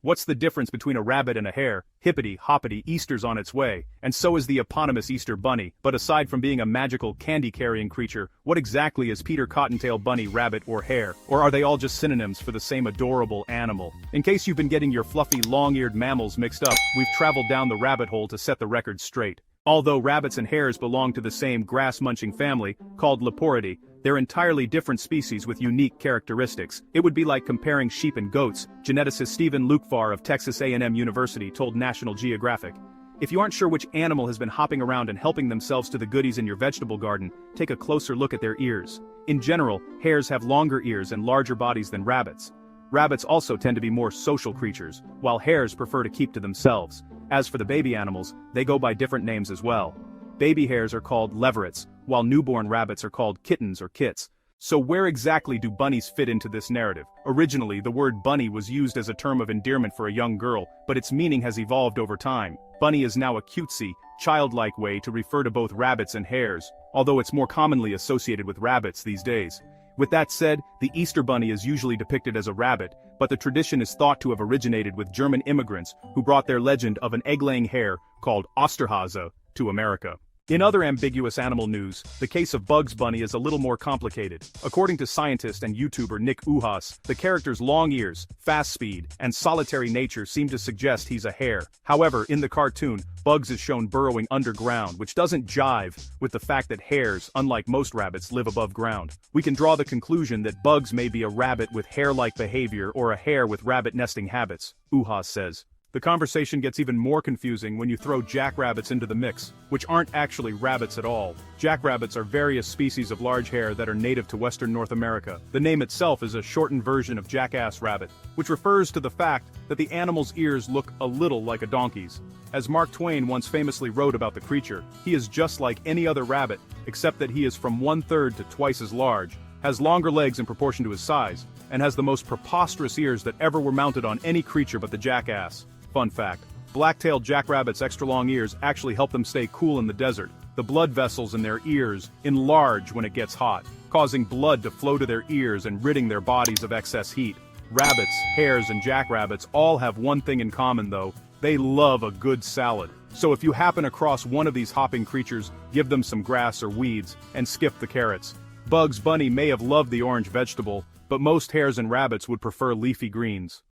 What's the difference between a rabbit and a hare? Hippity hoppity, Easter's on its way, and so is the eponymous Easter bunny. But aside from being a magical candy-carrying creature, what exactly is Peter Cottontail bunny, rabbit, or hare? Or are they all just synonyms for the same adorable animal? In case you've been getting your fluffy long-eared mammals mixed up, we've traveled down the rabbit hole to set the record straight. Although rabbits and hares belong to the same grass-munching family, called Leporidae, they're entirely different species with unique characteristics. It would be like comparing sheep and goats, geneticist Stephen Lukvar of Texas A&M University told National Geographic. If you aren't sure which animal has been hopping around and helping themselves to the goodies in your vegetable garden, take a closer look at their ears. In general, hares have longer ears and larger bodies than rabbits. Rabbits also tend to be more social creatures, while hares prefer to keep to themselves. As for the baby animals, they go by different names as well. Baby hares are called leverets, while newborn rabbits are called kittens or kits. So where exactly do bunnies fit into this narrative? Originally, the word bunny was used as a term of endearment for a young girl, but its meaning has evolved over time. Bunny is now a cutesy, childlike way to refer to both rabbits and hares, although it's more commonly associated with rabbits these days. With that said, the Easter bunny is usually depicted as a rabbit, but the tradition is thought to have originated with German immigrants who brought their legend of an egg-laying hare, called Osterhase, to America. In other ambiguous animal news, the case of Bugs Bunny is a little more complicated. According to scientist and YouTuber Nick Uhas, the character's long ears, fast speed, and solitary nature seem to suggest he's a hare. However, in the cartoon, Bugs is shown burrowing underground, which doesn't jive with the fact that hares, unlike most rabbits, live above ground. We can draw the conclusion that Bugs may be a rabbit with hare-like behavior or a hare with rabbit nesting habits, Uhas says. The conversation gets even more confusing when you throw jackrabbits into the mix, which aren't actually rabbits at all. Jackrabbits are various species of large hare that are native to western North America. The name itself is a shortened version of jackass rabbit, which refers to the fact that the animal's ears look a little like a donkey's. As Mark Twain once famously wrote about the creature, he is just like any other rabbit, except that he is from 1/3 to twice as large, has longer legs in proportion to his size, and has the most preposterous ears that ever were mounted on any creature but the jackass. Fun fact, black-tailed jackrabbits' extra-long ears actually help them stay cool in the desert. The blood vessels in their ears enlarge when it gets hot, causing blood to flow to their ears and ridding their bodies of excess heat. Rabbits, hares, and jackrabbits all have one thing in common though: they love a good salad. So if you happen across one of these hopping creatures, give them some grass or weeds, and skip the carrots. Bugs Bunny may have loved the orange vegetable, but most hares and rabbits would prefer leafy greens.